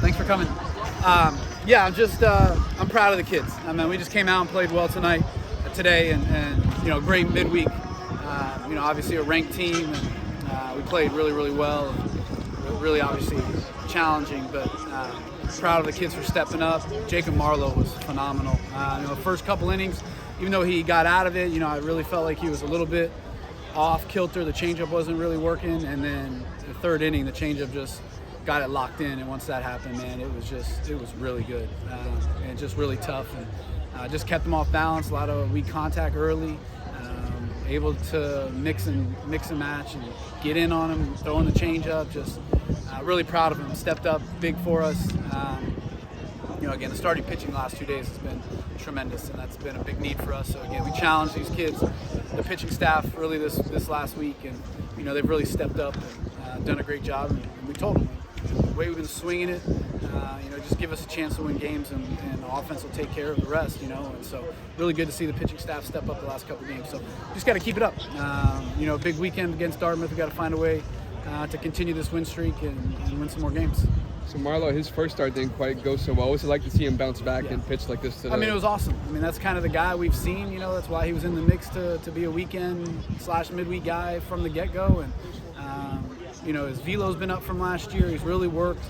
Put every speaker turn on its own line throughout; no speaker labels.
Thanks for coming. I'm proud of the kids. I mean, we just came out and played well today, and great midweek. Obviously a ranked team, and we played really, really well. Really, obviously challenging, but proud of the kids for stepping up. Jacob Marlowe was phenomenal. First couple innings, even though he got out of it, I really felt like he was a little bit off kilter. The changeup wasn't really working, and then the third inning, the changeup just got it locked in. And once that happened, man, it was really good and just really tough. And just kept them off balance. A lot of weak contact early. Able to mix and match and get in on him, throwing the changeup. Just really proud of him. Stepped up big for us. Again, the starting pitching the last 2 days has been tremendous, and that's been a big need for us. So again, we challenged these kids, the pitching staff, really this last week, and they've really stepped up and done a great job. And we told them the way we've been swinging it, just give us a chance to win games, and the offense will take care of the rest. And so really good to see the pitching staff step up the last couple games. So just got to keep it up. Big weekend against Dartmouth. We got to find a way to continue this win streak and win some more games.
So Marlowe, his first start didn't quite go so well. What's it like to see him bounce back and pitch like this today?
It was awesome. That's kind of the guy we've seen. That's why he was in the mix to be a weekend/midweek guy from the get-go. And his velo's been up from last year. He's really worked,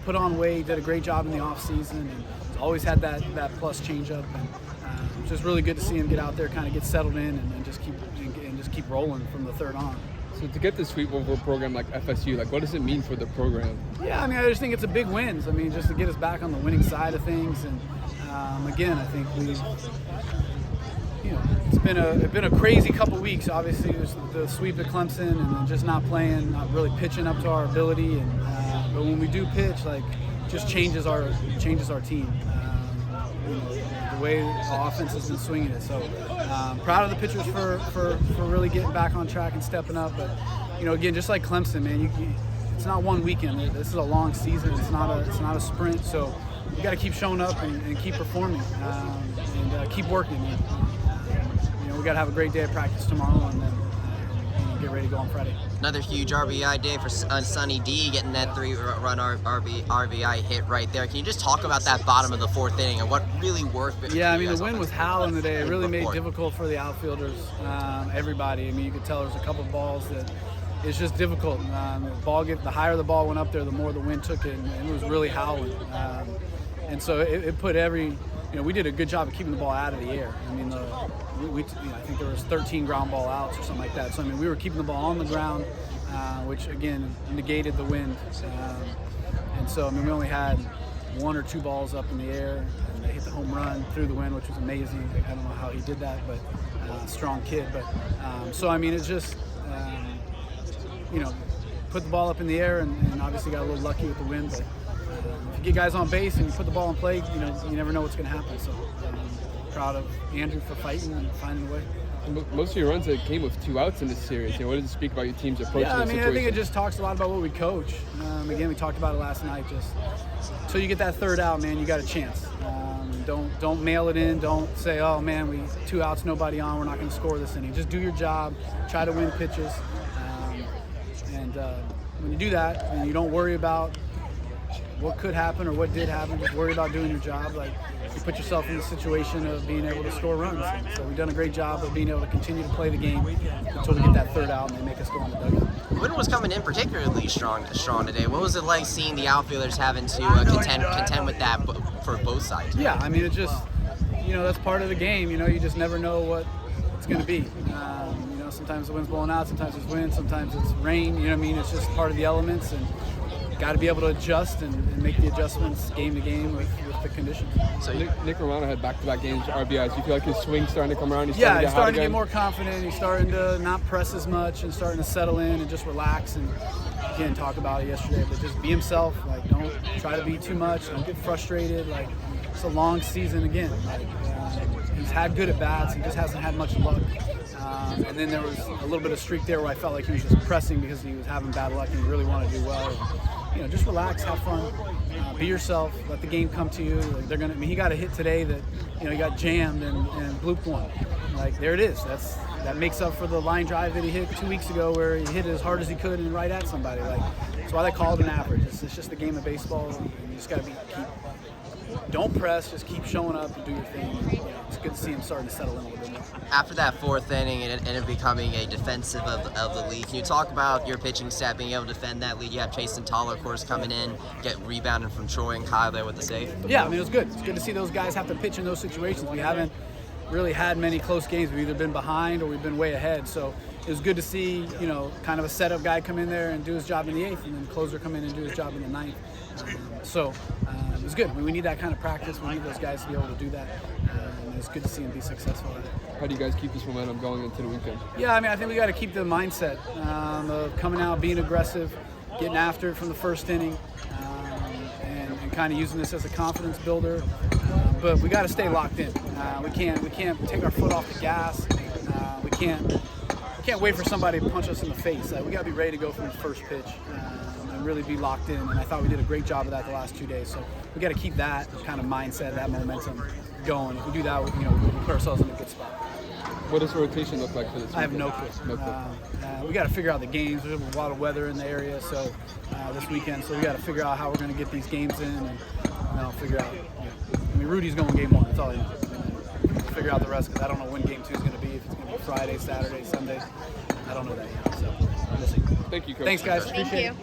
put on weight, did a great job in the off-season, and he's always had that plus changeup. And it's just really good to see him get out there, kind of get settled in, and just keep rolling from the third on.
So to get this sweep over a program like FSU, what does it mean for the program?
Yeah, I just think it's a big win. Just to get us back on the winning side of things. And again, I think it's been a crazy couple weeks. Obviously, there's the sweep at Clemson, and then just not playing, not really pitching up to our ability. And but when we do pitch, just changes our team. The way the offense has been swinging it. So proud of the pitchers for really getting back on track and stepping up. But again, just like Clemson, man, it's not one weekend. This is a long season. It's not a sprint. So you got to keep showing up and keep performing and keep working. We got to have a great day of practice tomorrow, and then get ready to go on Friday.
Another huge RBI day for Sonny D, getting that 3-run RBI hit right there. Can you just talk about that bottom of the fourth inning and what really worked?
Yeah, the wind was howling today. It really made it difficult for the outfielders, everybody. You could tell there was a couple of balls that it's just difficult. The higher the ball went up there, the more the wind took it, and it was really howling. And so it put we did a good job of keeping the ball out of the air. I think there was 13 ground ball outs or something like that. So we were keeping the ball on the ground, which again negated the wind. And so we only had 1 or 2 balls up in the air, and they hit the home run through the wind, which was amazing. I don't know how he did that, but strong kid. But it's just put the ball up in the air, and obviously got a little lucky with the wind. But if you get guys on base and you put the ball in play, you never know what's going to happen. So proud of Andrew for fighting and finding a way.
Most of your runs came with 2 outs in this series. What does it speak about your team's approach to the situation?
I think it just talks a lot about what we coach. Again, we talked about it last night. Just until you get that third out, man, you got a chance. Don't mail it in. Don't say, oh man, 2 outs, nobody on. We're not going to score this inning. Just do your job. Try to win pitches. When you do that, and you don't worry about what could happen or what did happen. Just worry about doing your job. You put yourself in the situation of being able to score runs. So we've done a great job of being able to continue to play the game until we get that third out and they make us go on the dugout.
The wind was coming in particularly strong today. What was it like seeing the outfielders having to contend with that for both sides?
Yeah, it just, that's part of the game. You just never know what it's going to be. Sometimes the wind's blowing out, sometimes it's wind, sometimes it's rain. It's just part of the elements, and got to be able to adjust and make the adjustments game to game with the conditions.
So Nick Romano had back-to-back games RBIs. Do you feel like his swing's starting to come around?
He's starting to get more confident. He's starting to not press as much and starting to settle in and just relax. And again, talk about it yesterday, but just be himself. Don't try to be too much. Don't get frustrated. It's a long season again. He's had good at bats. He just hasn't had much luck. And then there was a little bit of streak there where I felt like he was just pressing because he was having bad luck and he really wanted to do well. And, just relax, have fun, be yourself, let the game come to you. He got a hit today that, he got jammed and blooped one. There it is. That makes up for the line drive that he hit 2 weeks ago where he hit it as hard as he could and right at somebody. That's why they call it an average. It's just a game of baseball. And you just got to don't press, just keep showing up and do your thing. It's good to see him starting to settle in a little bit more.
After that fourth inning and it becoming a defensive of the lead, can you talk about your pitching staff being able to defend that lead? You have Chase and Toller, of course, coming in, get rebounded from Troy and Kyle there with the save.
Yeah, I mean, it was good. It's good to see those guys have to pitch in those situations. We haven't really had many close games. We've either been behind or we've been way ahead. So it was good to see, kind of a setup guy come in there and do his job in the 8th, and then closer come in and do his job in the 9th. It was good. I mean, we need that kind of practice. We need those guys to be able to do that. And it's good to see them be successful at it.
How do you guys keep this momentum going into the weekend?
Yeah, I mean, I think we got to keep the mindset of coming out, being aggressive, getting after it from the first inning, and kind of using this as a confidence builder. But we got to stay locked in. We can't take our foot off the gas. We can't wait for somebody to punch us in the face. We got to be ready to go from the first pitch and really be locked in. And I thought we did a great job of that the last 2 days. So we got to keep that kind of mindset, that momentum going. If we do that, we put ourselves in a good spot.
What does the rotation look like for this weekend?
I have no clue. We got to figure out the games. There's a lot of weather in the area, so this weekend. So we got to figure out how we're going to get these games in, and I'll figure out. I mean, Rudy's going game 1. That's all I know. Figure out the rest because I don't know when game 2 is going to be. If it's going to be Friday, Saturday, Sunday. I don't know that yet. So we'll see.
Thank you, Coach.
Thanks, guys.
Thank
Appreciate
you.
it.